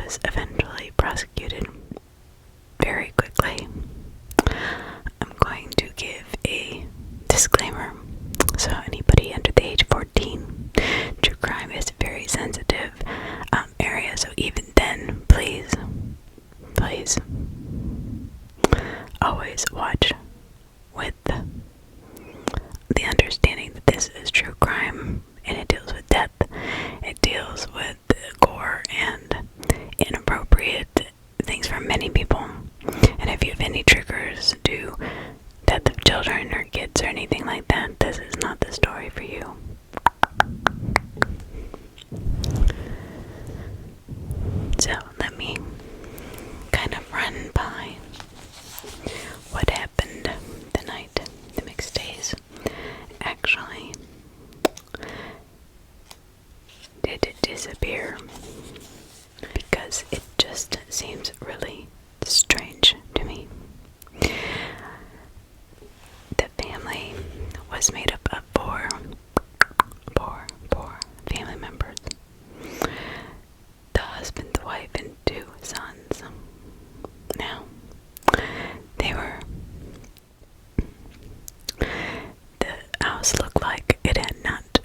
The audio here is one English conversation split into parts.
was eventually prosecuted very quickly. I'm going to give a disclaimer. So anybody under the age of 14, true crime is a very sensitive area. So even then, please always watch with the understanding that this is true crime and it deals with death. It deals with gore and inappropriate things for many people. And if you have any triggers to death of children or kids or anything like that, this is not the story for you. So let me kind of run by what happened the night the McStays actually did disappear, because it just seems really strange to me. The family was made up of four family members. The husband, the wife, and 2 sons. Now, the house looked like it had not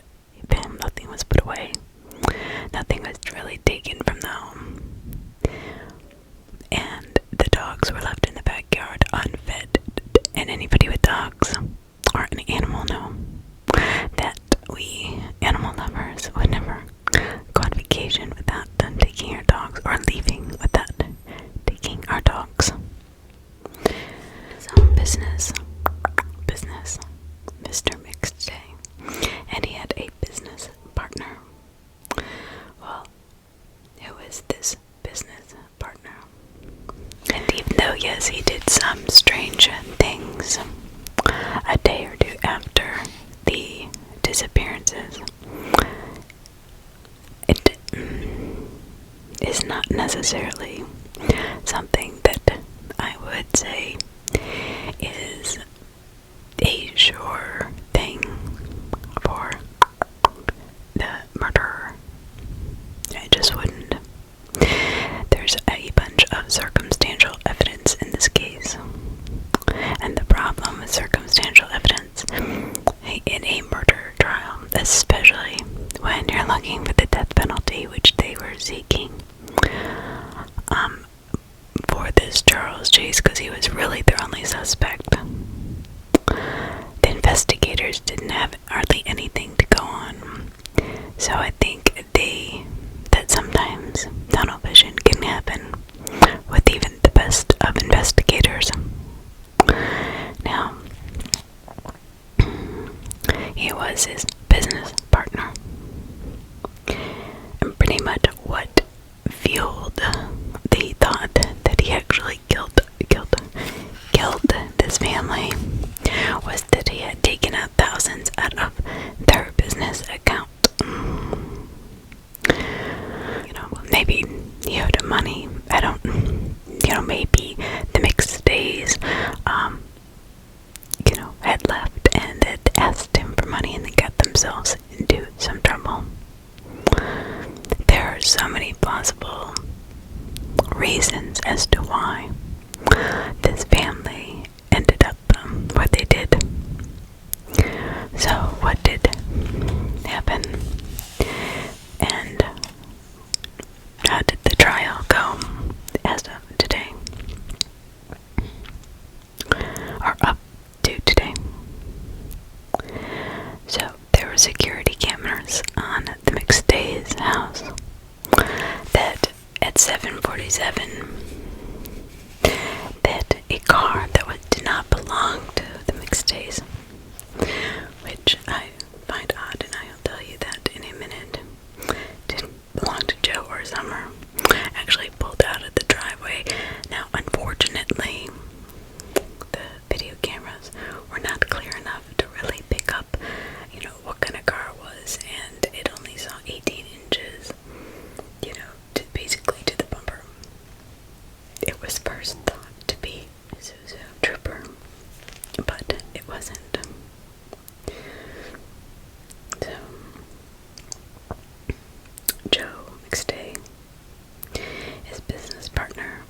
been, nothing was put away. Nothing was really taken from the home. And the dogs were left in the backyard unfed. And anybody with dogs or an animal know that we animal lovers would never go on vacation without taking our dogs, or leaving without taking our dogs. So business, Mr. McStay, and he had a business partner. Well, who is this business partner? And even though, yes, he did some strange things a day or 2 after the disappearances, it is not necessarily something that I would say is a sure thing for the murderer. I just wouldn't. There's a bunch of circumstantial evidence in this case. And the problem with circumstantial evidence in a murder trial, especially when you're looking for the death penalty, which they were seeking for this Charles Chase, because he was really their only suspect. The investigators didn't have hardly anything to go on. So I think that sometimes tunnel vision can happen with even the best of investigators. Now, he was his business partner, and pretty much what fueled the thought that he actually killed this family was that he had taken out thousands out of their business account. Maybe he owed him money. I don't, maybe the McStays, had left and had asked him for money and they got themselves into some trouble. There are so many plausible reasons as to why this family ended up where they did. So what did happen, and how did the trial go as of today, or up to today? So there were security cameras on the McStay's house that at 7:47 that a car that did not belong to the McStays, which I find odd, and I'll tell you that in a minute, didn't belong to Joe or Summer, actually pulled out of the driveway. Now, unfortunately, the video cameras were not clear enough to really pick up, what kind of car it was, and it only saw 18 inches, basically to the bumper. It was first thought to be Isuzu.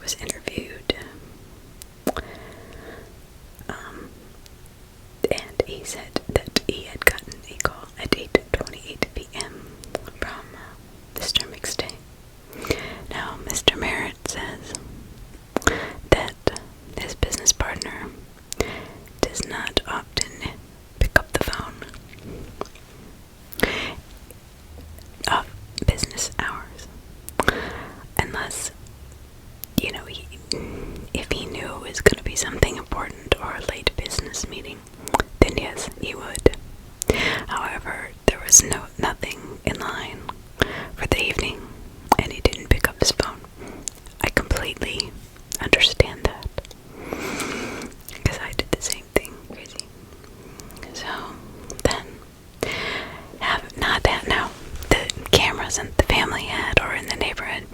was interviewed. And he said that he had gotten a call at 8:28 p.m. from Mr. McStay. Now, Mr. Merritt says that his business partner does not often pick up the phone off business hours unless, if he knew it was going to be something important or a late business meeting, then yes, he would. However, there was nothing in line for the evening, and he didn't pick up his phone. I completely understand that, because I did the same thing. Crazy. So then, now the cameras that the family had or in the neighborhood,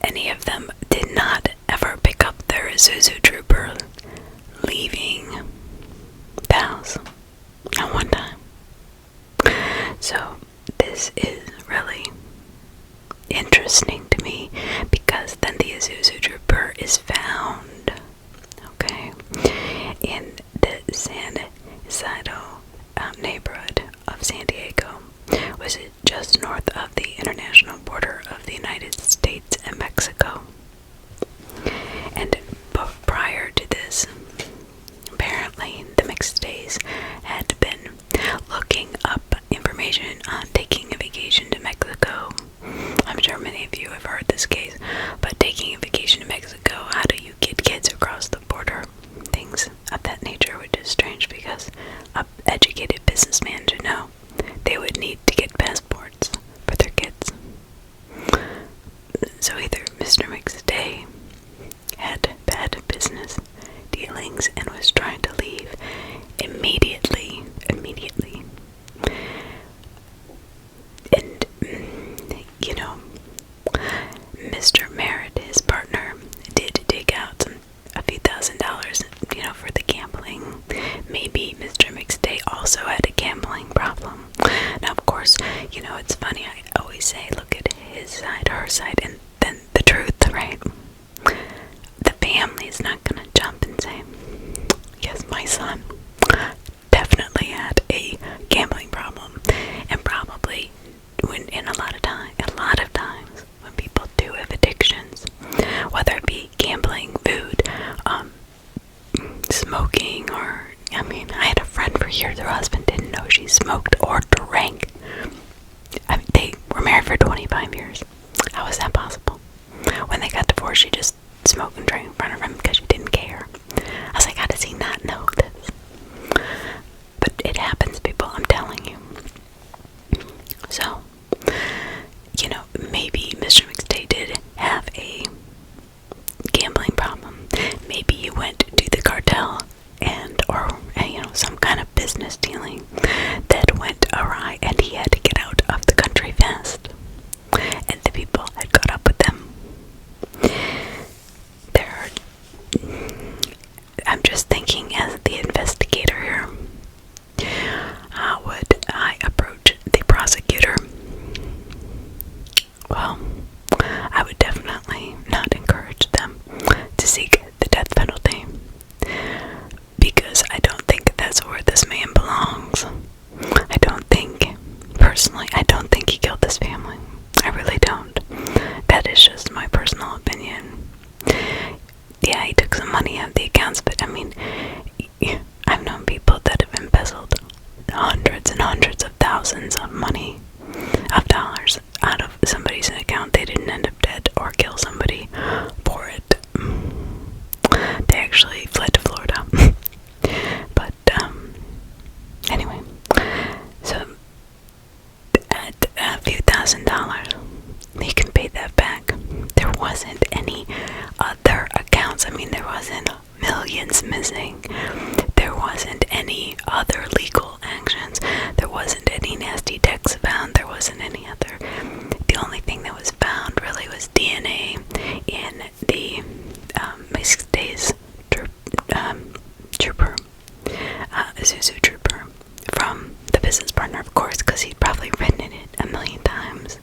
any of them did not ever pick up their Isuzu Trooper leaving the house at one time. So this is really interesting to me, because then the Isuzu Trooper is found, okay, in the San Isidro neighborhood of San Diego, which is just north of the international border of the United States and Mexico. And prior to this, apparently the McStays had been looking up information on taking a vacation to Mexico. I'm sure many of you have heard this case, but taking a vacation to Mexico, how do you get kids across the border? Things of that nature, which is strange because an educated businessman should know they would need to get passports for their kids. So either Mr. McStay had bad business dealings and was trying to leave immediately. And, Mr. Merritt, his partner, did dig out a few $1,000s, for the gambling. Maybe Mr. McStay also had a gambling problem. Now, of course, it's funny, I always say, look at his side, her side, and then the truth, right? The family is not going to jump and say, yes, my son definitely had a gambling problem, and probably a lot of times when people do have addictions, whether it be gambling, food, smoking, or I had a friend for years, her husband didn't know she smoked or drank. They were married for 25 years. How is that possible? When they got divorced, she just smoked and drank in front of him because she didn't care. I was like, how does he not know this? But it happens, people, I'm telling you. So, maybe Mr. McStay did have a gambling problem. Maybe he went to the cartel or some kind of business dealing that went awry, and he had to get out of the country fast. And the people had caught up with them. I'm just thinking, as the investigator here, how would I approach the prosecutor? Well, I would definitely not encourage them to seek the death penalty, because I don't think that's where this man belongs. I don't think he killed this family. I really don't. That is just my personal opinion. Yeah, he took some money out of the accounts, but I've known people that have embezzled hundreds and hundreds of thousands of dollars out of somebody's account. They didn't end up dead or kill somebody for it. They actually fled to Florida. But anyway, so at a few $1,000s, you can pay that back. There wasn't any other accounts. There wasn't millions missing. There wasn't any other legal actions. There wasn't any nasty texts found. There wasn't any other. The only thing that was found really was DNA in the McStay's trooper, Isuzu Trooper, from the business partner, of course, because he'd probably written it a million times.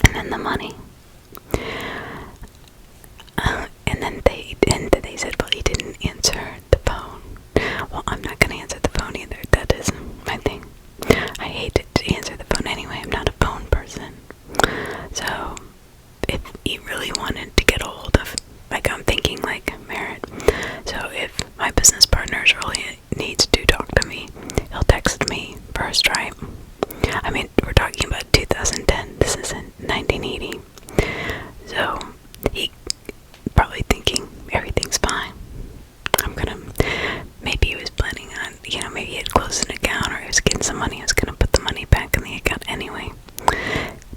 And then the money. he really wanted to get a hold of, like, I'm thinking, like, Merritt. So if my business partners really needs to talk to me, he'll text me first, right? I mean, we're talking about 2010. This is in 1980. So he probably thinking everything's fine. Maybe he was planning on, maybe he had closed an account or he was getting some money. He was gonna put the money back in the account anyway.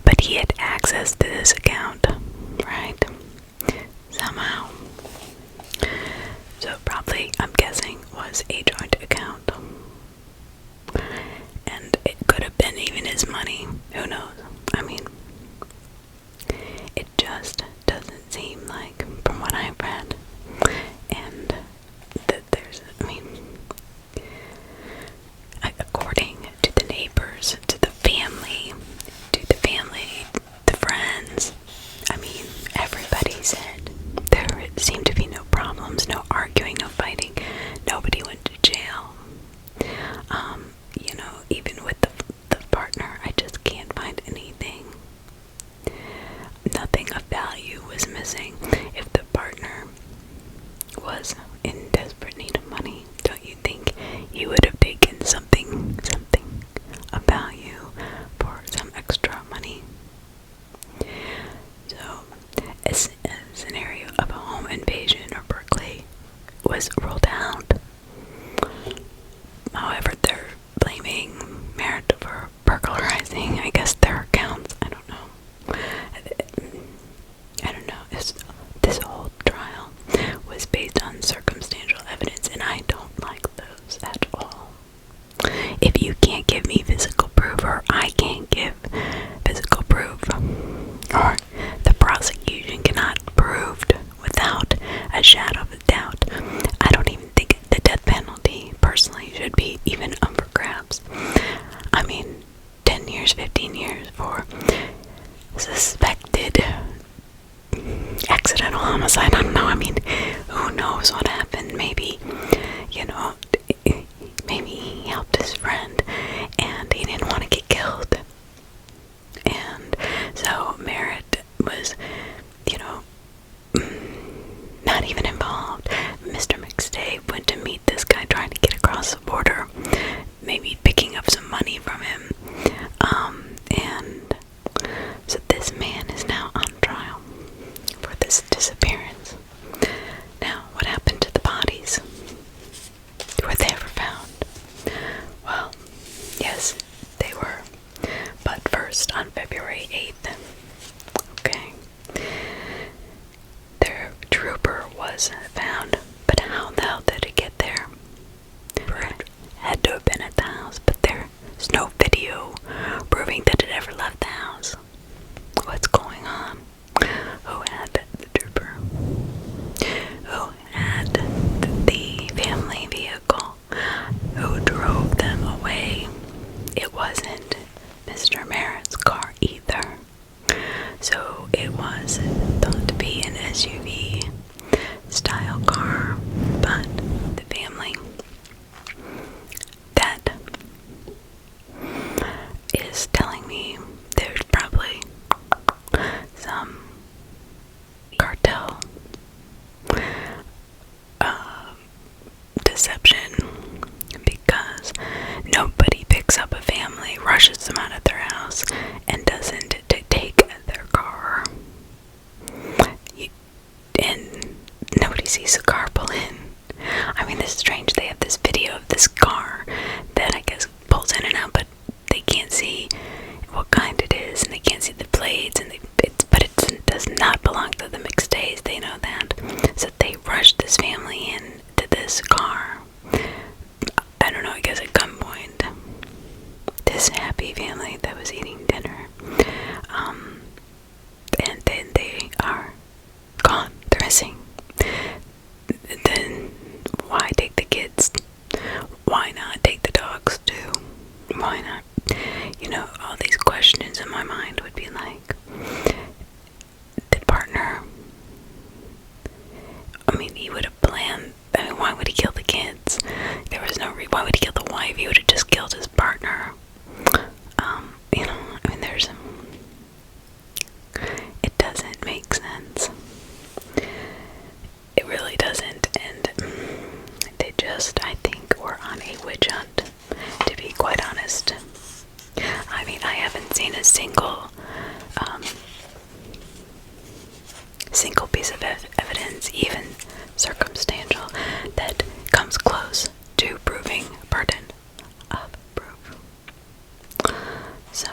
But he had access to this account, right? Somehow. So probably, I'm guessing, was a joint account. And it could have been even his money. Who knows? I mean, it just doesn't seem like, from what I've read, and that there's, according to the neighbors, to the family, the friends, everybody said there seemed to be no problems, no arguing, no fighting, nobody went to jail. Even with the partner, I just can't find anything. Nothing of value was missing. If the partner was in desperate need of money, don't you think he would have taken something of value for some extra money? So, a scenario of a home invasion or burglary was ruled out. However, they're blaming Merritt for burglarizing, I guess, their accounts. I don't know. This whole trial was based on circumstantial evidence, and I don't like those at all. If you can't give me physical proof, or I can't give physical proof, or the prosecution cannot prove without a shadow of a doubt, I don't even think the death penalty, personally, should be even up for grabs. 10 years, 15 years for suspected accidental homicide. I don't know. Who knows what happened? Maybe, maybe he helped his friend and he didn't want to get killed. And so Merritt was, not even involved. Mr. McStay went to meet this guy trying to get across the border, maybe picking up some money from him. And so this man is now on trial for this disappearance. Now, what happened to the bodies? Were they ever found? Well, yes, they were. But first, on February 8th, okay, their trooper was found. But how the hell did it get there? It had to have been at the house, but there's no video proving that it ever left the house. What's going on? Who had the trooper? Who had the family vehicle? Who drove them away? It wasn't Mr. Merritt's car either. So it was thought to be an SUV style car, but the family that is telling me there's probably some cartel deception, because nobody picks up a family, rushes them out of their house, and doesn't take their car. And nobody sees the car pull in. This is strange. They have this video of this car that I guess pulls in and out, but they can't see what kind it is, and they can't see the plates, and but it does not belong to the McStays. They know that, so they rushed this family in to this car. I don't know. I guess at gunpoint. This happy family that was eating dinner, and then they are gone. They're missing. Then why take the kids? Why not take the dogs too? Why not? All these questions in my mind would be like, the partner, he would have planned. Why would he kill the kids? There was no reason. Why would he kill the wife? He would have just killed his partner. There's, it doesn't make sense. single piece of evidence, even circumstantial, that comes close to proving burden of proof. So,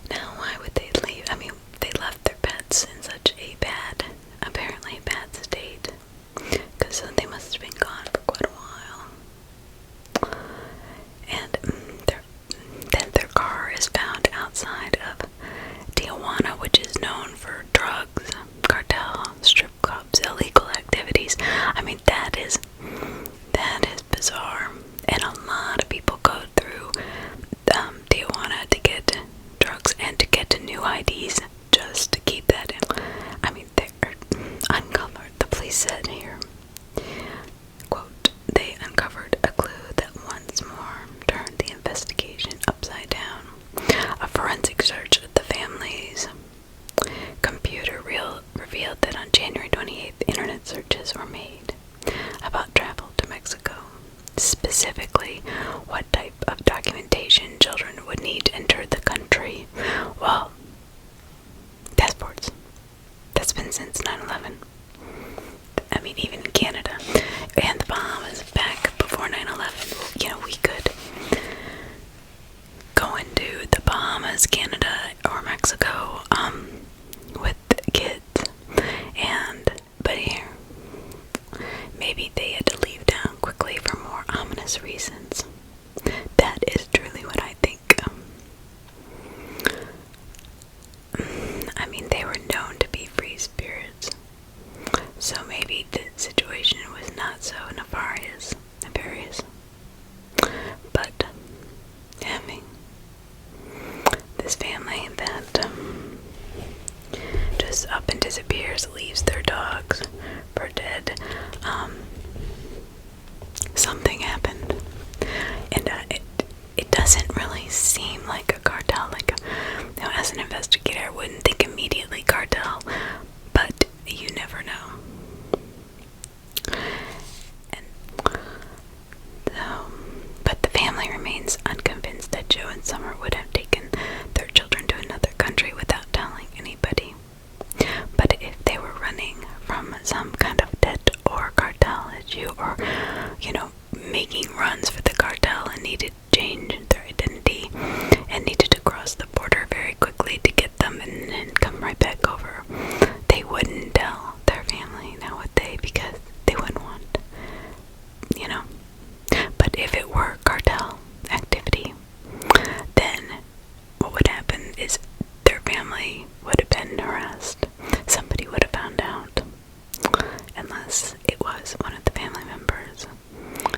now why would they leave? I mean, they left their pets in such a apparently bad state, because they must have been gone for quite a while. And then their car is found outside of Tijuana, which is known for drugs, cartel, strip clubs, illegal activities. I mean, that is bizarre. And a lot of people go through Tijuana to get drugs and to get new IDs just to keep that in. I mean, they're uncovered. The police said here, quote, they uncovered a clue that once more turned the investigation upside down. A forensic search of the family's computer revealed that on January 28th, internet searches were made about travel to Mexico. Specifically, what type of documentation children would need to enter the country. Well, passports. That's been since 9/11. I mean, even in Canada and the Bahamas back before 9/11, you know, we could go into the Bahamas, Canada, or Mexico with kids. But here, maybe they had to leave town quickly for more ominous reasons. That is truly what I think. I mean, they were known to be free spirits, so maybe the situation was not so nefarious. But having this family that just up and disappears, leaves their dogs for dead, something happened. And it doesn't really seem like a cartel. Like, you know, as an investigator, I wouldn't think immediately cartel, but you never know. But the family remains unconvinced that Joe and Summer would have taken their children to another country without telling anybody. But if they were running from some kind of debt or cartel issue, or, you know, making runs for the cartel and needed to change their identity and needed to cross the border very quickly to get them and come right back over, they wouldn't tell their family, now would they? Because they wouldn't want, you know. But if it were cartel activity, then what would happen is their family would have been harassed. Somebody would have found out, unless it was one of the family members.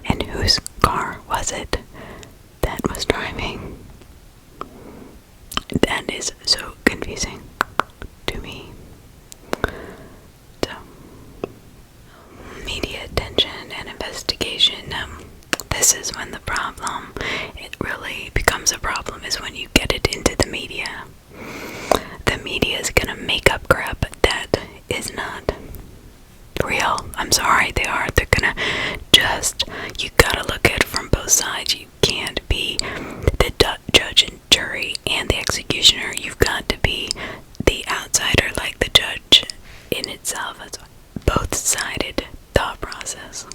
And whose car was it that was driving? That is so confusing to me. So, media attention and investigation. This is when it really becomes a problem, is when you get it into the media. The media is gonna make up crap that is not real. I'm sorry, they are. They're gonna you gotta look at it from both sides. You can't be the judge and jury and the executioner. You've got to be the outsider, like the judge in itself. It's both-sided thought process,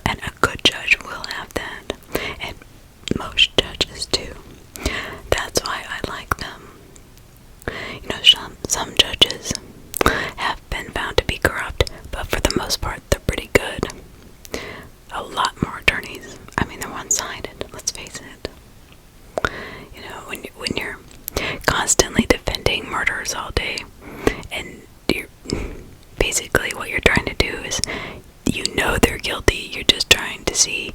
and a good judge will have that, and most judges do. That's why I like them. You know, some judges have been found to be corrupt, but for the most part, they're pretty good. A lot more attorneys, I mean, they're one-sided, let's face it. You know, when you're constantly defending murderers all day, and basically what you're trying to do is, you know they're guilty, you're just trying to see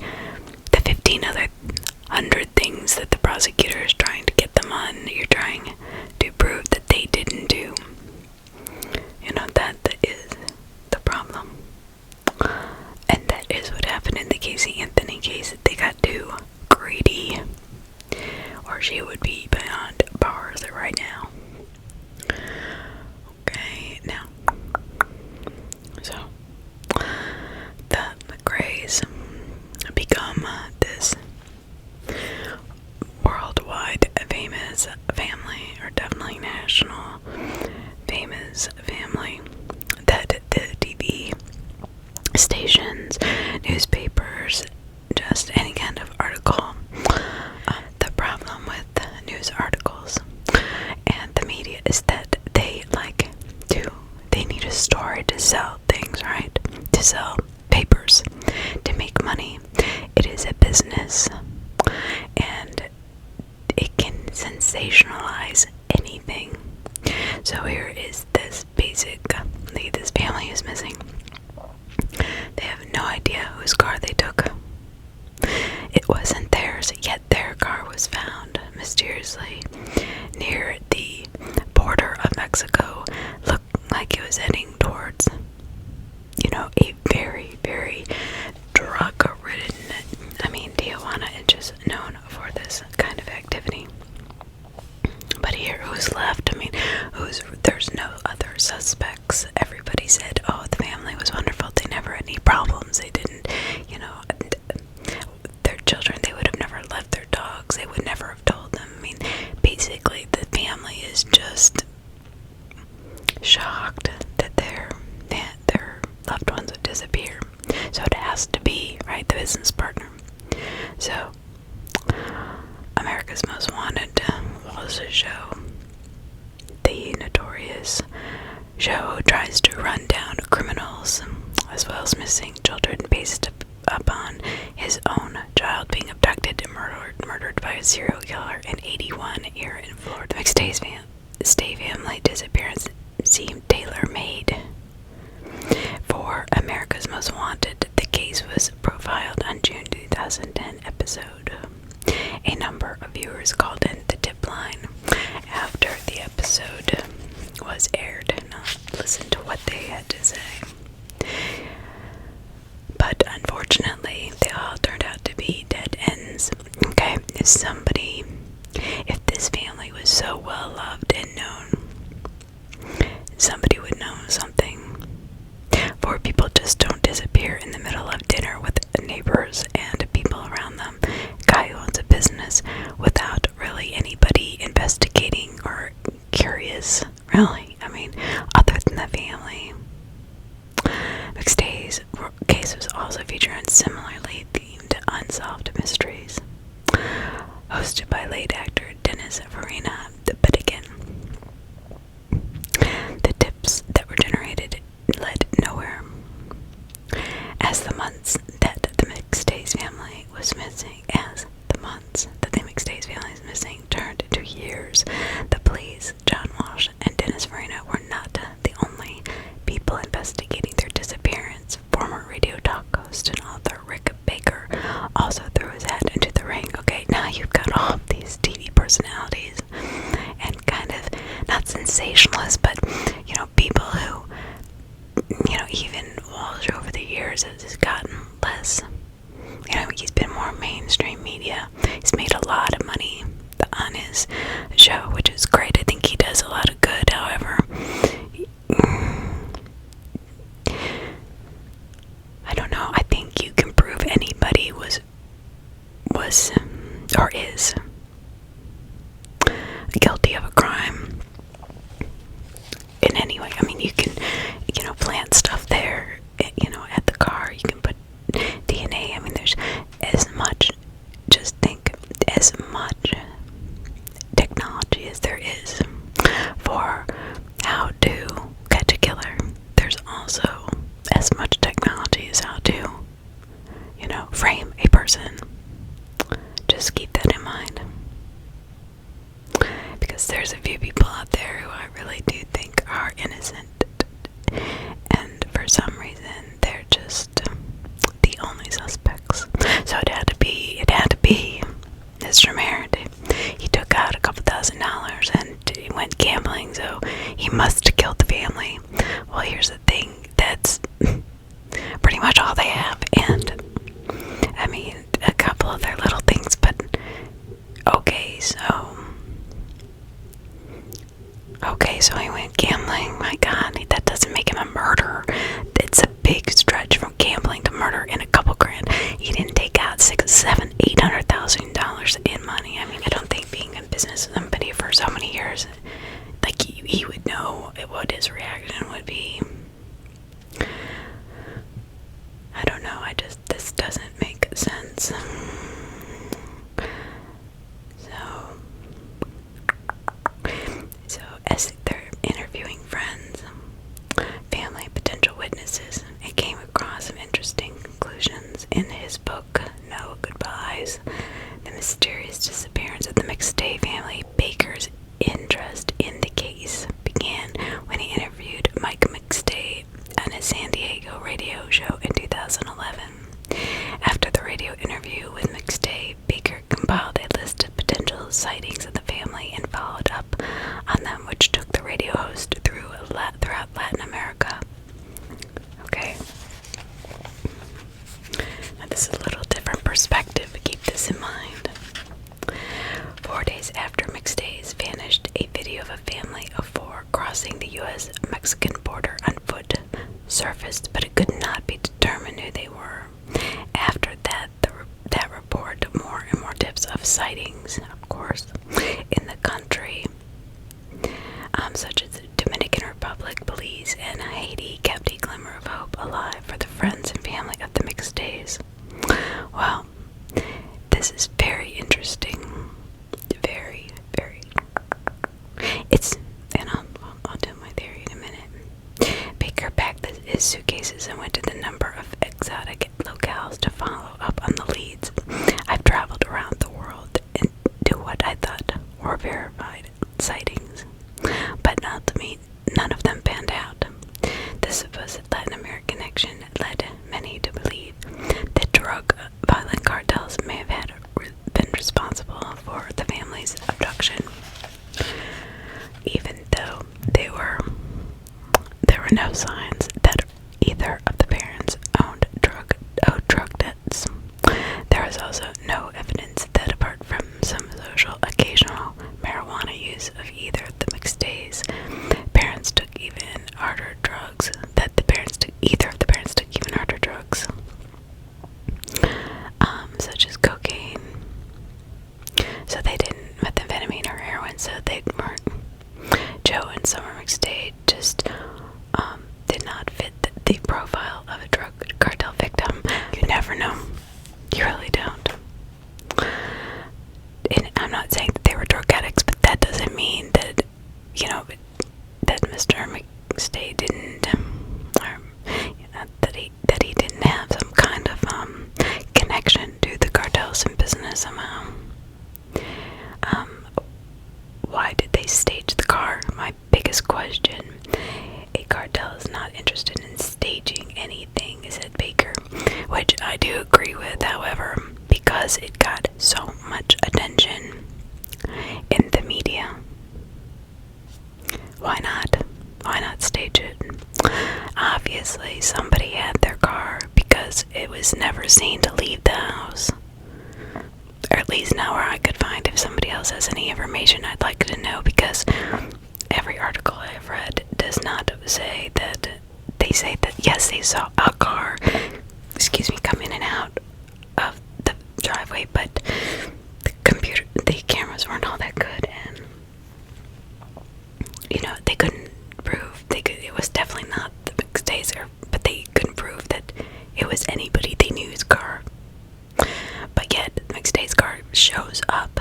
the 1,500 things that the prosecutor is trying to get them on. You're trying to prove that they didn't do. You know, that is the problem. And that is what happened in the Casey Anthony case. They got too greedy, or she would be beyond bars right now. Okay, now, sensationalize anything. So here is this this family is missing. They have no idea whose car they took. It wasn't theirs, yet their car was found mysteriously near the border of Mexico. Looked like it was heading towards, a very, very drug-ridden. Tijuana is just known for this kind of activity. But here, who's left? There's no other suspects. Everybody said, oh, the family was wonderful. They never had any problems. They didn't, their children, they would have never left their dogs. They would never have told them. Basically, the family is just shocked that their loved ones would disappear. So it has to be, right, the business partner. So, America's Most Wanted was a show. The notorious show tries to run down criminals as well as missing children based upon his own child being abducted and murdered by a serial killer in 81 here in Florida. The McStay family disappearance seemed tailor-made for America's Most Wanted. The case was profiled on June 2010 episode. A number of viewers called in the tip line after the episode was aired and listened to what they had to say. But unfortunately, they all turned out to be dead ends. Okay, if this family was so well loved and known, somebody would know something. Poor people just don't disappear in the middle of dinner with neighbors and people around them. Guy who owns a business without really anybody investigating or curious, really. Other than the family. McStay's case was also featured on similarly themed unsolved mysteries, hosted by late actor Dennis Farina. But again, the tips that were generated led nowhere. As the months that the McStay's family was missing turned into years, the police, John Walsh and Dennis Farina, were not the only people investigating their disappearance. Former radio talk host and author Rick Baker also threw his hat into the ring. Okay, now you've got all of these TV personalities and kind of, not sensationalists, but, people who, even Walsh over the years has gotten less. He's been more mainstream media. He's made a lot of money on his show, which is great. I think he does a lot of good. However, I don't know. I think you can prove anybody was or is guilty of a crime in any way. You can, plant stuff there, at the car. You can put DNA. There's as much, as much technology as there is for how to catch a killer. There's also as much technology as how to, frame a person. Just keep that in mind. Because there's a few people out there who I really do think are innocent. And for some reason, they're just the only suspects. So it had to be Mr. Merritt. He took out a couple $1,000 and he went gambling, so he must have killed the family. Well, here's the thing, that's pretty much all they have, and a couple of their little things, but okay, so he went gambling. My God, that doesn't make him a murderer. It's a big stretch from gambling to murder in a couple grand. He didn't take out $600,000, $800,000 in money. I don't think being in business with somebody for so many years, like he would know what his reaction would be. I don't know. This doesn't make sense. So as they're interviewing friends, family, potential witnesses, it came across followed up on them, which took the radio host throughout Latin America. Okay. Now this is a little different perspective, keep this in mind. 4 days after McStay's vanished, a video of a family of 4 crossing the U.S.-Mexican border on foot surfaced, but it could not be determined who they were. After that, that report, more and more tips of sightings, of course, in the country, such as the Dominican Republic, Belize, and Haiti, kept a glimmer of hope alive for the friends and family of the McStays. Well, this is very interesting. Very, very. And I'll do my theory in a minute. Baker packed his suitcases and went to the number of exotic locales to follow up on the leads. I've traveled around the world and to what I thought were verified sightings, but none of them panned out. The supposed Latin American connection led many to believe that violent cartels may have been responsible for the family's abduction, even though there were no signs that either of the parents owed drug debts. There was also no evidence that, apart from some occasional marijuana use of either of the McStays, parents took even harder drugs. Either of the parents took even harder drugs, such as cocaine. So they didn't methamphetamine or heroin. So they weren't. Joe and Summer McStay just did not fit the profile of a drug cartel victim. You never know. You really don't. And I'm not saying that they were drug addicts, but that doesn't mean that, that Mr. McStay didn't, or that he didn't have some kind of connection to the cartels and business somehow. Why did they stage the car? My biggest question. A cartel is not interested in staging anything, said Baker, which I do agree with, however, because it got so much attention in the media. Why not? Why not stage it? Obviously, somebody had their car because it was never seen to leave the house. Or at least not where I could find. If somebody else has any information, I'd like to know, because every article I've read does not say that. They say that yes, they saw a car, come in and out of the driveway, but the cameras weren't all that good, and they couldn't prove. It was definitely not the McStays, but they couldn't prove that it was anybody they knew's car. But yet, the McStay's car shows up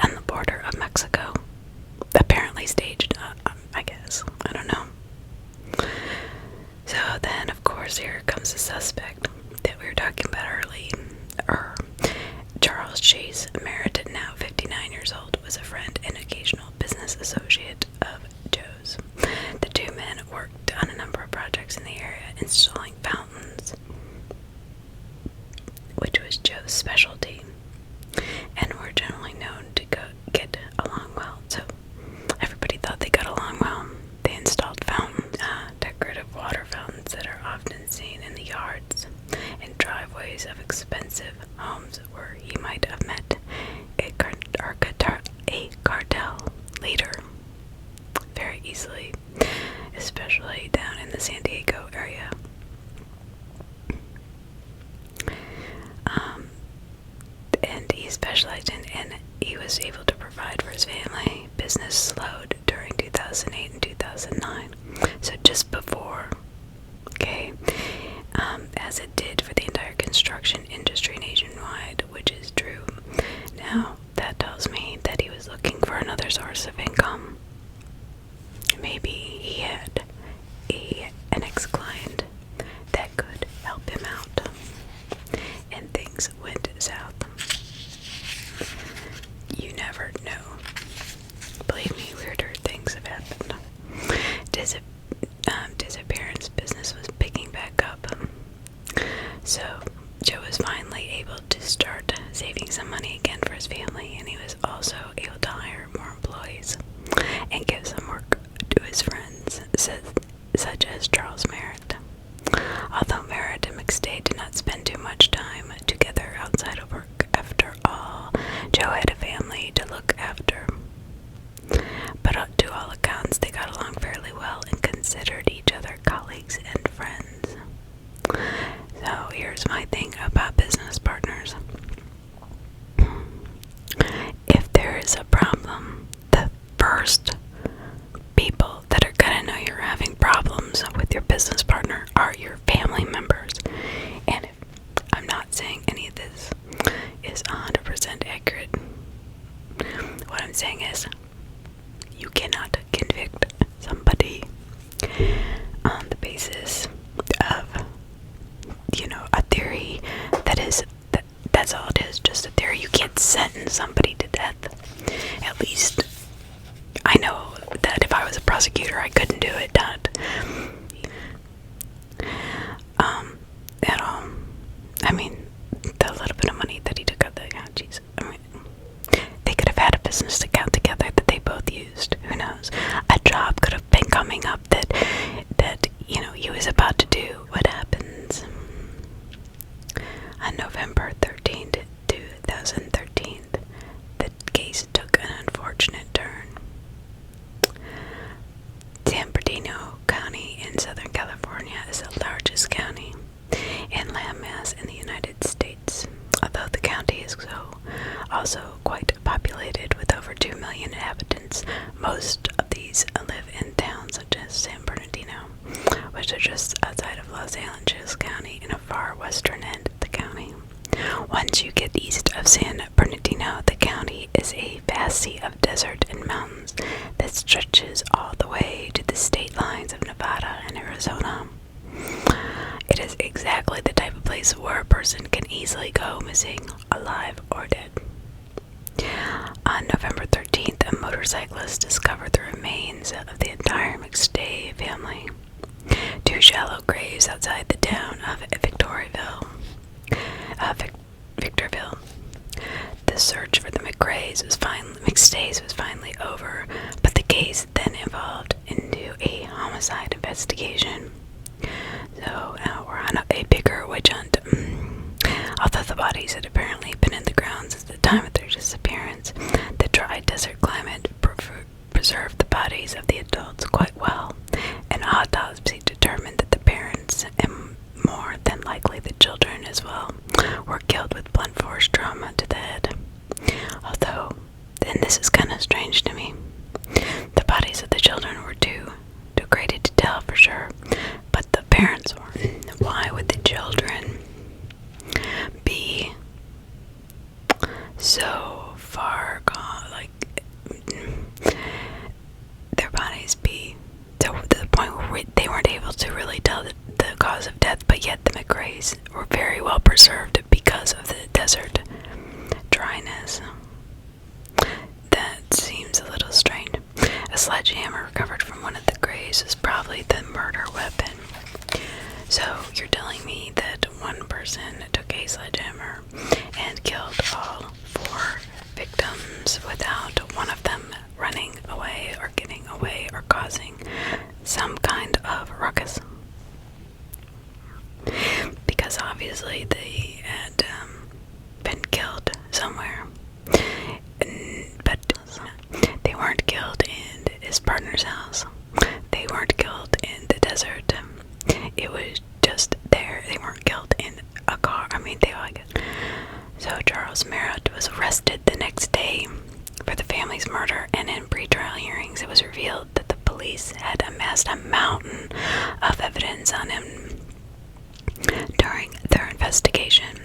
on the border of Mexico. Apparently staged, I guess. I don't know. So then, of course, here comes the suspect that we were talking about earlier. Charles Chase Merritt, now 59 years old, was a friend and occasional business associate of Joe's. The two men worked on a number of projects in the area, installing fountains, which was Joe's specialty, and were generally known to get along well. So everybody thought they got along well. They installed fountains, decorative water fountains that are often seen in the yards and driveways of expensive homes where he might have met a cartel leader very easily, especially down in the San Diego area. And he specialized and he was able to provide for his family. Business slowed during 2008 and 2009, so just before, as it did for the entire construction industry nationwide, which is true. Now, that tells me that he was looking for another source of income. Maybe he had an ex-client that could help him out, and things went south. You never know. Believe me, weirder things have happened. Disappearance business was picking back up. So Joe was finally able to start saving some money again for his family, and he was also able to hire more employees. considered each other colleagues and friends. So here's my thing about business partners. If there is a problem, the first people that are gonna know you're having problems with your business partner are your family members. And if I'm not saying any of this is 100% accurate, what I'm saying is you cannot convict somebody on the basis of, a theory that's all it is, just a theory. You can't sentence somebody to death. At least I know that if I was a prosecutor, I couldn't do it. At all. I mean, the little bit of money that he took out the account, jeez. I mean, they could have had a business account together that they both used. Who knows? A job could have been coming up that he was about to do. What happens? On November 13th, 2013, the case took an unfortunate turn. San Bernardino County in Southern California is the largest county in landmass in the United States. Although the county is also quite populated with over 2 million inhabitants, most of these live in towns such as San Bernardino, which are just outside of Los Angeles County in a far western end of the county. Once you get east of San Bernardino, the county is a vast sea of desert and mountains that stretches all the way to the state lines of Nevada and Arizona. It is exactly the type of place where a person can easily go missing, alive or dead. On November 13th, a motorcyclist discovered the remains of the entire McStay family. 2 shallow graves outside the town of Victorville. The search for the McStays was finally over, but the case then evolved into a homicide investigation. So now we're on a bigger witch hunt. Although the bodies had apparently been in the grounds at the time of their disappearance, the dry desert climate preserved the bodies of the adults quite well. An autopsy determined that the parents, and more than likely the children as well, were killed with blunt force trauma to the head. Although, and this is kind of strange to me, the bodies of the children were too degraded to tell for sure, but the parents weren't. Why would the children be so far gone, like their bodies be to the point where they weren't able to really tell the cause of death, but yet the McRaes were very well preserved because of the desert dryness? That seems a little strange. A sledgehammer recovered from one of the graves was probably the murder weapon. So you're telling me that one person took a sledgehammer and killed all 4 victims without one of them running away or getting away or causing some kind of ruckus? Because obviously they had been killed somewhere, but they weren't killed in his partner's house. They weren't killed in the desert. It was just there. They weren't killed in a car. I mean, they like it. So Charles Merritt was arrested the next day for the family's murder, and in pretrial hearings it was revealed that the police had amassed a mountain of evidence on him during their investigation.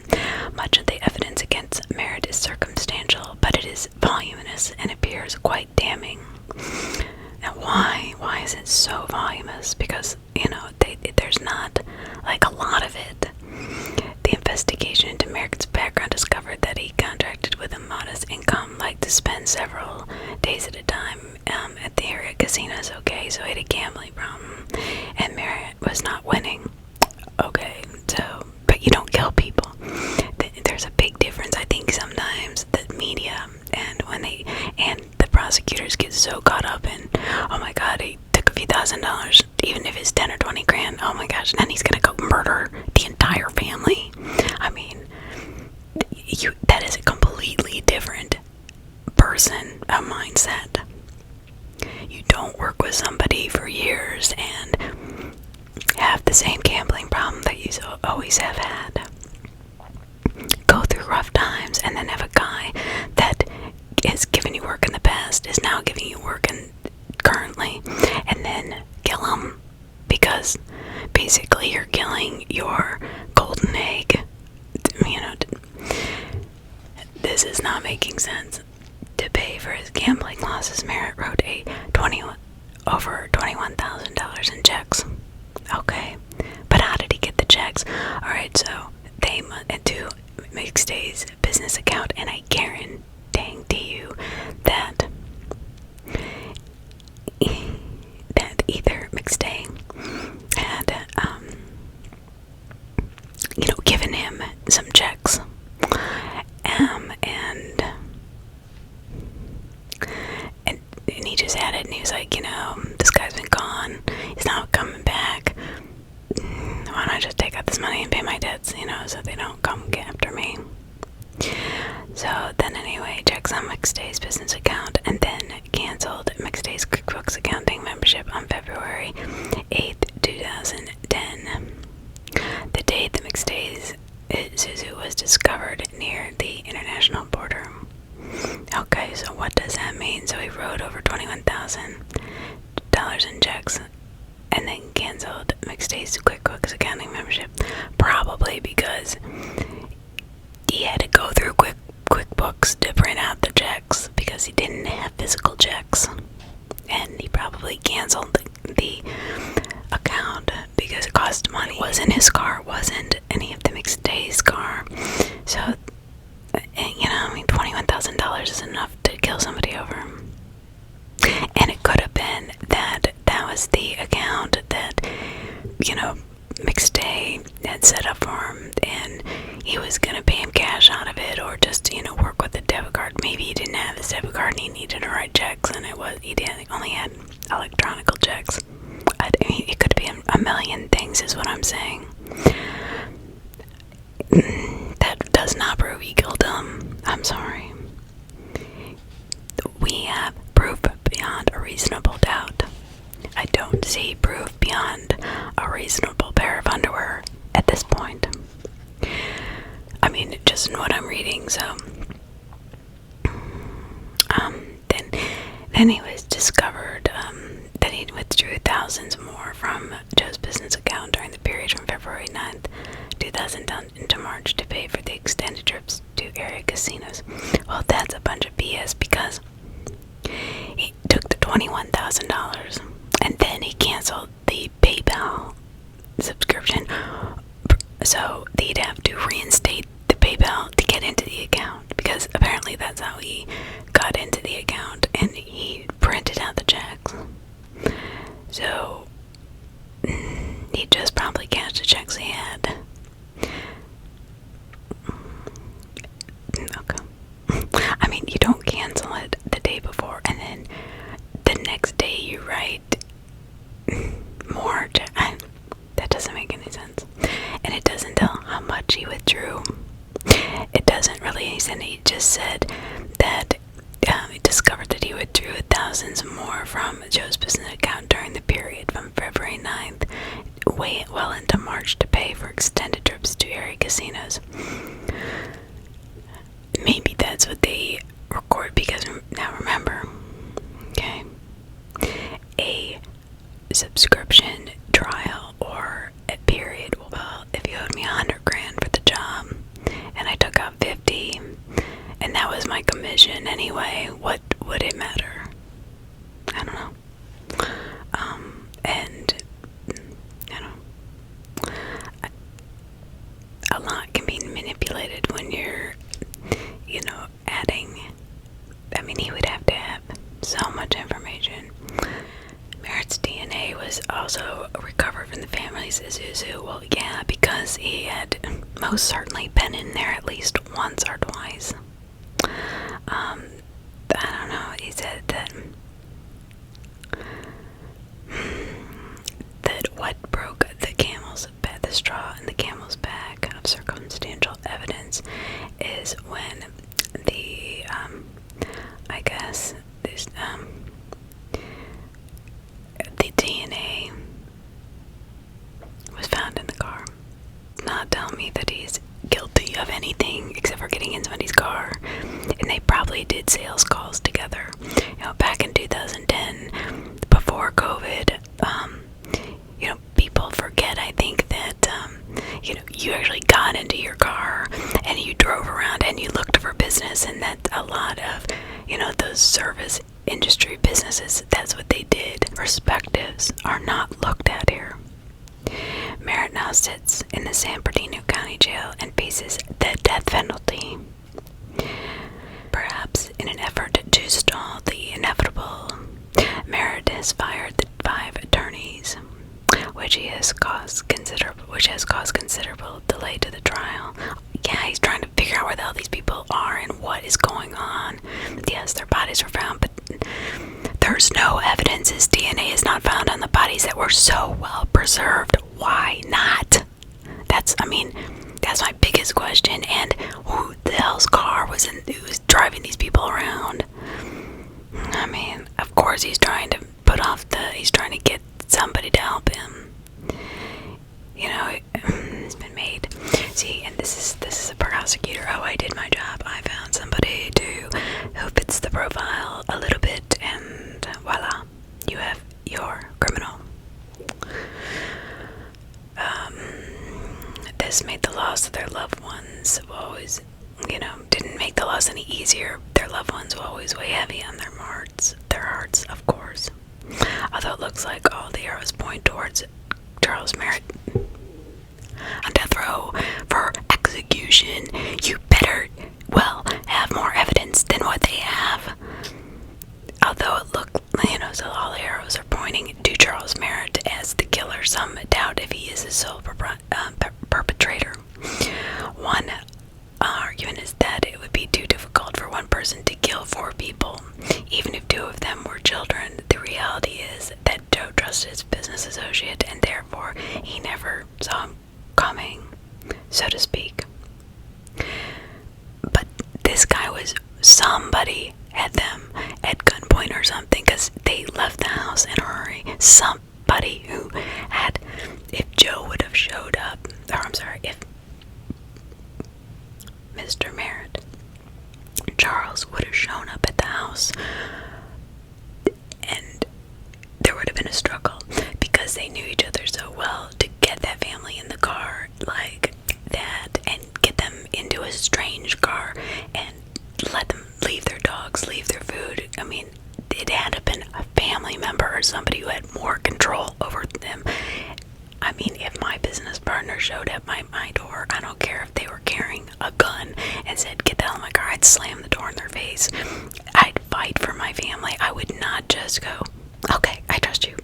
Much of the evidence against Merritt is circumstantial, but it is voluminous and appears quite damning. Now why? Why is it so voluminous? Because, there's not, a lot of it. The investigation into Merritt's background discovered that he contracted with a modest income, like to spend several days at a time at the area casinos, okay? So he had a gambling problem, and Merritt was not winning. Okay, but you don't kill people. There's a big difference. I think sometimes the media and the prosecutors get so caught up in, oh my god, he took a few $1,000s, even if it's 10 or 20 grand. Oh my gosh, and then he's gonna go murder the entire family. I mean, that is a completely different person, a mindset. you don't work with somebody for years and have the same gambling problem that you always have had, go through rough times, and then have a guy that has given you work in the past is now giving you work currently, and then kill him because basically you're killing your golden egg. This is not making sense. To pay for his gambling losses, Merritt wrote over $21,000 in checks. Okay, but how did he get the checks? Alright, so they to McStay's business account, and I guarantee you that either McStay had given him some checks, and he just had it, and he was like, this guy's been gone, he's not coming back, why don't I just take out this money and pay my debts, so they don't come after me. So then anyway, checks on McStay's business account, and then canceled McStay's QuickBooks accounting membership on February 8th, 2010. The date that McStay's Isuzu was discovered near the international border. Okay, so what does that mean? So he wrote over $21,000 in checks and then canceled McStay's QuickBooks accounting membership, probably because he had to go through QuickBooks to print out the checks because he didn't have physical checks, and he probably canceled the account because it cost money. It wasn't his car, it wasn't any of the McStay's car, so $21,000 is enough to kill somebody over. And it could have been that was the account that McStay had set up for him, and he was gonna pay him cash out of it, or just work with a debit card. Maybe he didn't have his debit card and he needed to write checks, and he only had electronic checks. I mean, it could be a million things, is what I'm saying. That does not prove he killed him. I'm sorry. We have proof beyond a reasonable doubt. I don't see proof beyond a reasonable pair of underwear at this point. I mean, just in what I'm reading, so. Then he was discovered that he withdrew thousands more from Joe's business account during the period from February 9th, 2010 into March to pay for the extended trips to area casinos. Well, that's a bunch of BS, because he took the $21,000 and then he canceled the PayPal subscription, so they'd have to reinstate the PayPal to get into the account, because apparently that's how he got into the account, and he printed out the checks. So he just probably cashed the checks he had. Okay. I mean, you don't cancel it the day before and then the next day you write more checks. That doesn't make any sense. And it doesn't tell how much he withdrew. It doesn't really. He just said that he discovered that he withdrew thousands more from Joe's business account during the period from February 9th well into March to pay for extended trips to area casinos. Maybe that's what they record, because now remember, okay, a subscription trial or a period, well, if you owed me $100,000 for the job and I took out 50, and that was my commission anyway, what would it matter? I don't know. And a lot can be manipulated when you're adding. I mean, he would have to have so much information. Merritt's DNA was also recovered from the family's Isuzu. Well, yeah, because he had most certainly been in there at least once or twice. I don't know, he said that what broke the straw in the camel's back of circumstantial evidence is when the, I guess, this, in 2010, before COVID. People forget, I think, that, you actually got into your car and you drove around and you looked for business, and that a lot of, those service industry businesses, that's what they did. Perspectives are not looked at here. Merritt now sits in the San Bernardino County Jail and faces the death penalty. Perhaps in an effort to stall the inevitable, Merritt has fired the 5 attorneys, which has caused considerable delay to the trial. Yeah, he's trying to figure out where the hell these people are and what is going on. Yes, their bodies were found, but there's no evidence. His DNA is not found on the bodies that were so well preserved. Why not? That's my biggest question. And who the hell's car who was driving these people around? Of course he's trying to he's trying to get somebody to help him. It's been made. See, and this is a prosecutor. Oh, I did my job. I found somebody who fits the profile a little bit, and voila, you have your criminal. This made the loss of their loved ones always, didn't make the loss any easier. Their loved ones will always weigh heavy on their hearts, of course. Although it looks like all the arrows point towards Charles Merritt on death row for execution. You better, have more evidence than what they have. Although it looked, so all the arrows are pointing to Charles Merritt as the killer. Some doubt if he is the sole perpetrator. One argument is that it would be too difficult for one person to kill 4 people, even if 2 of them were children. The reality is that Joe trusted his business associate, and therefore he never saw him coming, so to speak. But this guy was somebody had them at gunpoint or something, because they left the house in a hurry. Somebody who had, if Joe would have showed up, if Mr. Merritt, Charles would have shown up at the house, and there would have been a struggle, because they knew each other so well, to get that family in the car like that and get them into a strange car and let them leave their dogs, leave their food. It had to have been a family member or somebody who had more control over them. If my business partner showed up at my door, I don't care if they were carrying a gun and said, "Get the hell in my car," I'd slam the door in their face. I'd fight for my family. I would not just go, "Okay, I trust you."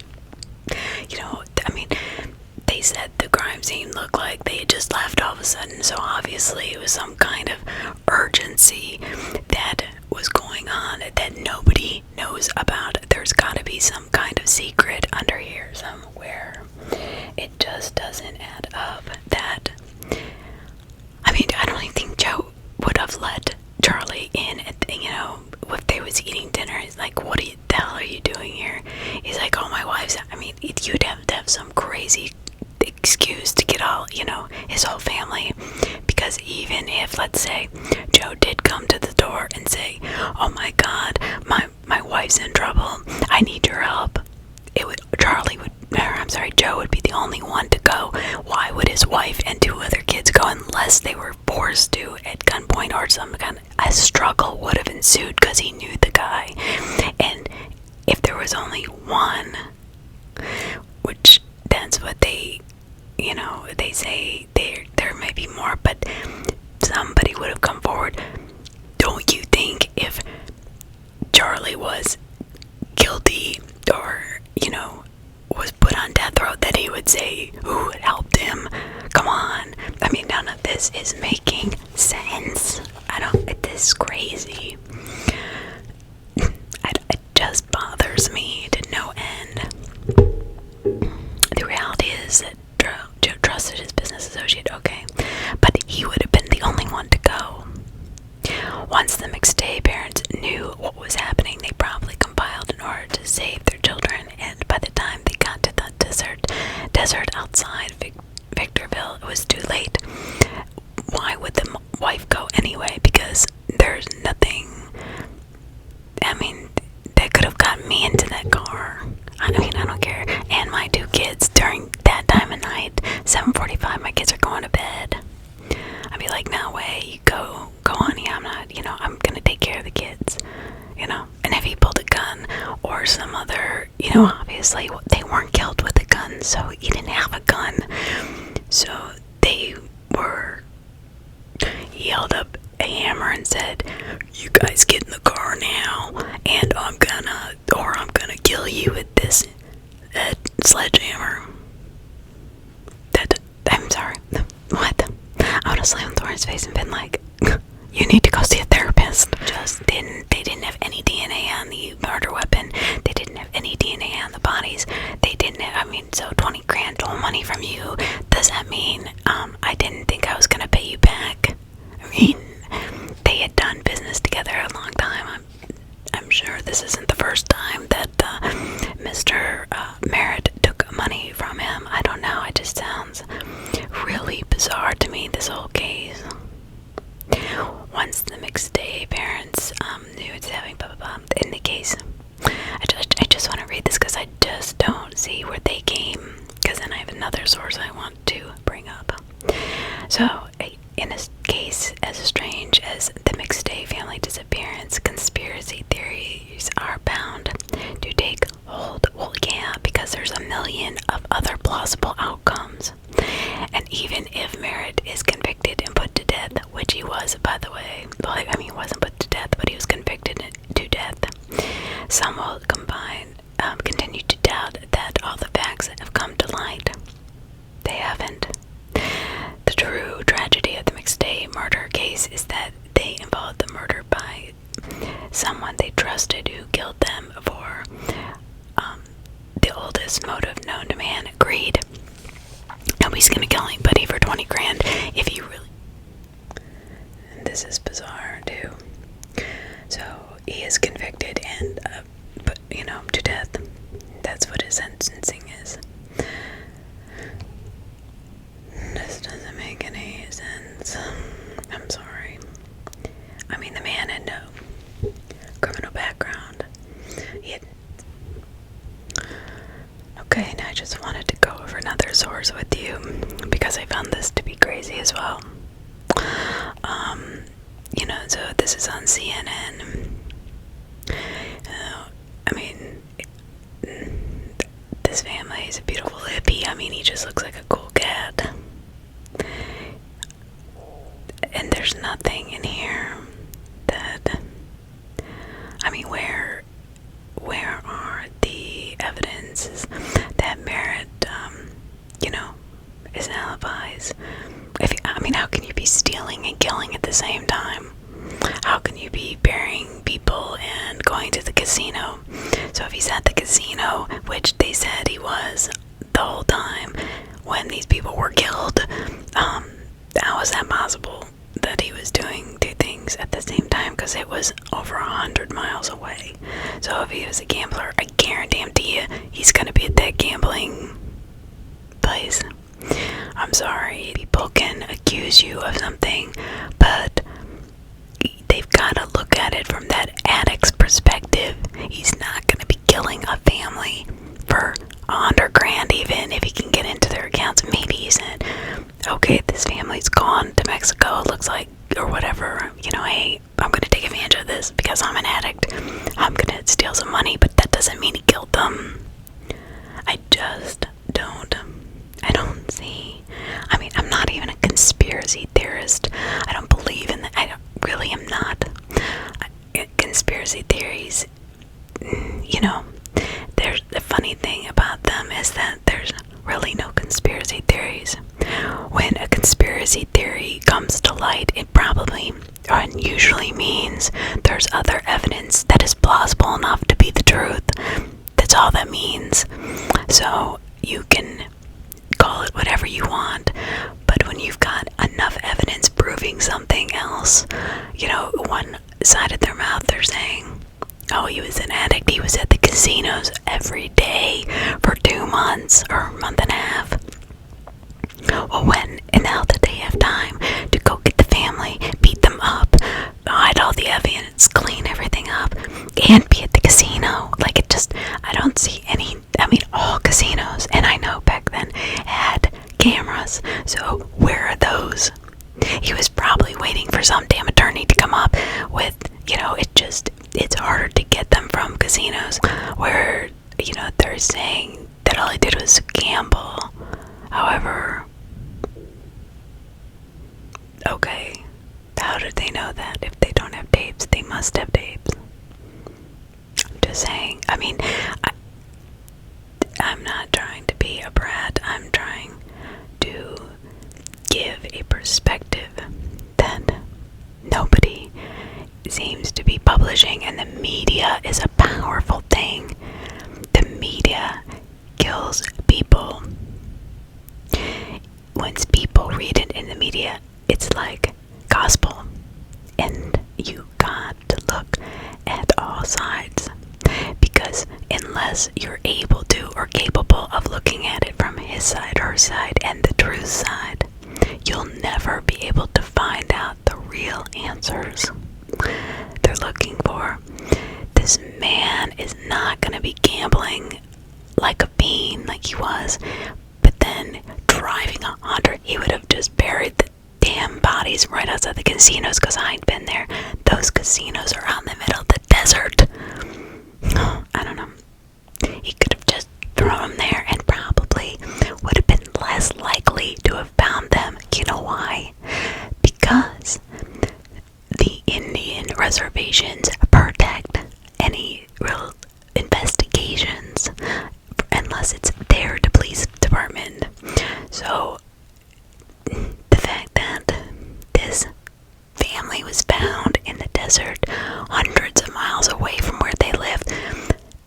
They said the crime scene looked like they had just left all of a sudden, so obviously it was some kind of urgency that was going on that nobody knows about. There's got to be some kind of secret under here somewhere. It just doesn't add up. I don't even think Joe would have let Charlie in if they was eating dinner. He's like, "What the hell are you doing here?" He's like, "Oh, my wife's," you'd have to have some crazy excuse to get all, his whole family, because even if, let's say, Joe did come to the door and say, "Oh my God, my wife's in trouble, I need your help," Joe would be the only one to go. Why would his wife and 2 other kids go unless they were forced to at gunpoint, or some kind of a struggle would have ensued because he knew the guy? And if there was only one, which that's what they say, there may be more, but somebody would have come forward. Don't you think if Charlie was guilty or, was put on death row, that he would say who had helped him? Come on. None of this is making sense. This is crazy. It just bothers me to no end. The reality is that Joe trusted his business associate, okay, but he would have been the only one to go. Once the McStay parents knew what was happening, they probably compiled in order to save their children, and by the time they got to the desert outside Victorville, it was too late. Why would the wife go anyway? Because there's nothing kids during that time of night. 7:45, my kids are going to bed. I'd be like, no way, you go on, yeah, I'm not, I'm gonna take care of the kids, and if he pulled a gun or some other, obviously they weren't killed with a gun, so he didn't have a gun, so he held up a hammer and said, you guys get in the car now, and I'm gonna kill you with this sledgehammer. I'm sorry, what? I would have slammed Thorne's face and been like, you need to go see a therapist. They didn't have any DNA on the murder weapon. They didn't have any DNA on the bodies. They didn't have, so 20 grand toll money from you. Does that mean, I didn't think I was gonna pay you back? They had done business together a long time. I'm sure this isn't the first time that, Mr. Merritt took money from him. I don't know, it just sounds really bizarre to me, this whole case. Once the McStay parents knew it's having in the case, I just want to read this because I just don't see where they came, because then I have another source I want to bring up. So, in a case as strange as the McStay family disappearance, conspiracy theories are bound to take hold. Well, yeah, because there's a million of other plausible outcomes. And even if Merritt is convicted and put to death, which he was, by the way, he wasn't put to death, but he was convicted to death, some will continue to doubt that all the facts have come to light. They haven't. The true tragedy of the McStay murder case is that they involved the murder by someone they trusted who killed them for the oldest motive known to man, greed. Nobody's gonna kill anybody for 20 grand if you really... And this is bizarre too. So he is convicted and put, to death. That's what his sentencing is. This doesn't make any sense. I'm sorry. The man had no criminal background. Okay, now I just wanted to go over another source with you because I found this to be crazy as well. So this is on CNN. This family is a beautiful hippie. He just looks like a cool cat. And there's nothing in here that, where are the evidences that Merritt, is alibis? How can you be stealing and killing at the same time? How can you be burying people and going to the casino? So if he's at the casino, which they said he was the whole time when these people were killed, how is that possible that he was doing two things at the same time? Because it was over 100 miles away. So if he was a gambler, I guarantee you he's gonna be at that gambling place. I'm sorry, people can accuse you of something, but they've got to look at it from that addict's perspective. He's not going to be killing a family for 100 grand, even if he can get into their accounts. Maybe he said, okay, this family's gone to Mexico, it looks like, or whatever, hey, I'm going to take advantage of this because I'm an addict. I'm going to steal some money, but that doesn't mean he killed them. I don't see. I'm not even a conspiracy theorist. I don't believe in that. I really am not. Conspiracy theories, there's the funny thing about them is that there's really no conspiracy theories. When a conspiracy theory comes to light, it probably or usually means there's other evidence that is plausible enough to be the truth. That's all that means. So you can call it whatever you want, but when you've got enough evidence proving something else, one side of their mouth they're saying, oh, he was an addict, he was at the casinos every day for 2 months or a month and a half. Well, when in the hell did they have time to go get the family, beat them up, hide all the evidence, clean everything up, and be at the casino? I don't see any, all casinos, and I know cameras. So where are those? He was probably waiting for some damn attorney to come up with, it's harder to get them from casinos where, they're saying that all he did was gamble. However, okay, how did they know that? If they don't have tapes, they must have tapes. I'm just saying. I mean, I'm not trying to be a brat. I'm trying to give a perspective that nobody seems to be publishing, and the media is a powerful thing. The media kills people. Once people read it in the media, it's like gospel, and you got to look at all sides, because unless you're able to or capable of looking at it from his side, her side, and the truth side, you'll never be able to find out the real answers they're looking for. This man is not going to be gambling like a bean like he was, but then driving 100, he would have just buried the damn bodies right outside the casinos, because I'd been there. Those casinos are out in the middle of the desert. I don't know. He could have just thrown them there and probably would have been less likely to have found them. You know why? Because the Indian reservations protect any real investigations unless it's their police department. So the fact that this family was found in the desert hundreds of miles away from where they lived,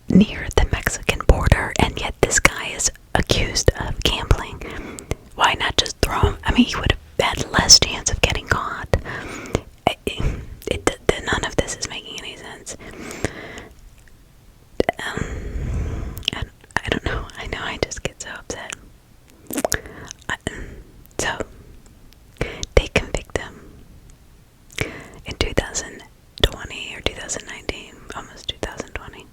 near the Mexican border, and yet this guy is accused of gambling, why not just throw him? I mean, he would have had less chance of getting caught. None of this is making any sense. I don't know. I know I just get so upset. So, they convict him in 2020 or 2019, almost 2020,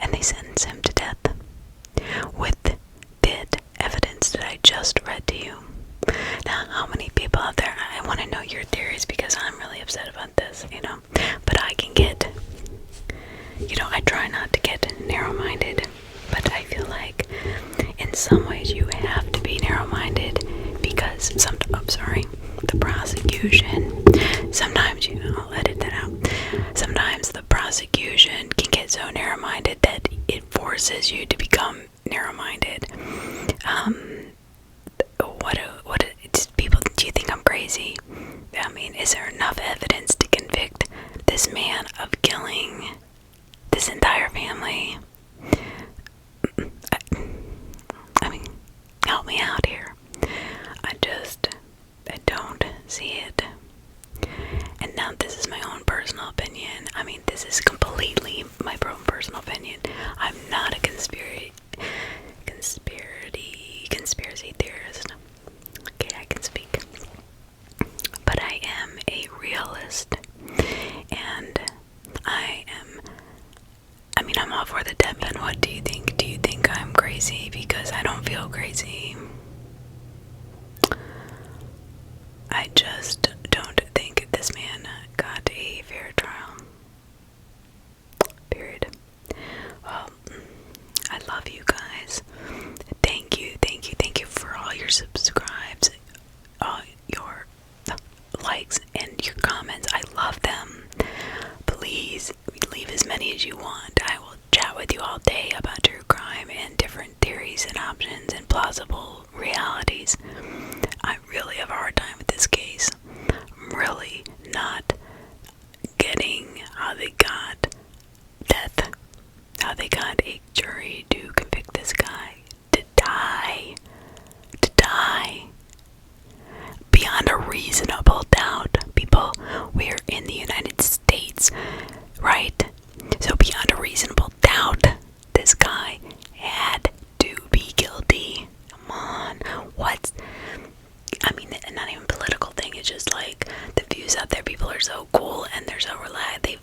and they sentence him to death with the evidence that I just read to you. Now, how many people out there, I want to know your theories, because I'm really upset about this, but I can get, I try not to get narrow-minded, but I feel like in some ways you have to be narrow-minded, because the prosecution, sometimes, I'll edit that out, sometimes the prosecution can get so narrow-minded that it forces you to become narrow-minded. People, do you think I'm crazy? I mean, is there enough evidence to convict this man of killing this entire family? I mean, help me out here. I don't see it. And now this is my own personal opinion. I mean, this is completely my own personal opinion. I'm not a conspiracy theorist. Okay, I can speak. But I am a realist. And I'm all for the death penalty. What do you think? Do you think I'm crazy? Because I don't feel crazy. I just don't think this man got a fair trial. Period. Well, I love you guys. Thank you for all your subscribes, all your likes, and your comments. I love them. Please leave as many as you want. I will chat with you all day about true crime and different theories and options and plausible realities. I really have a hard time with this case. I'm really not getting how they got death, how they got a jury to convict this guy to die beyond a reasonable doubt. People, we're in the United States, right? So beyond a reasonable doubt, this guy had to be guilty. Come on, not even a political thing, it's just like the views out there. People are so cool and they're so relaxed. They've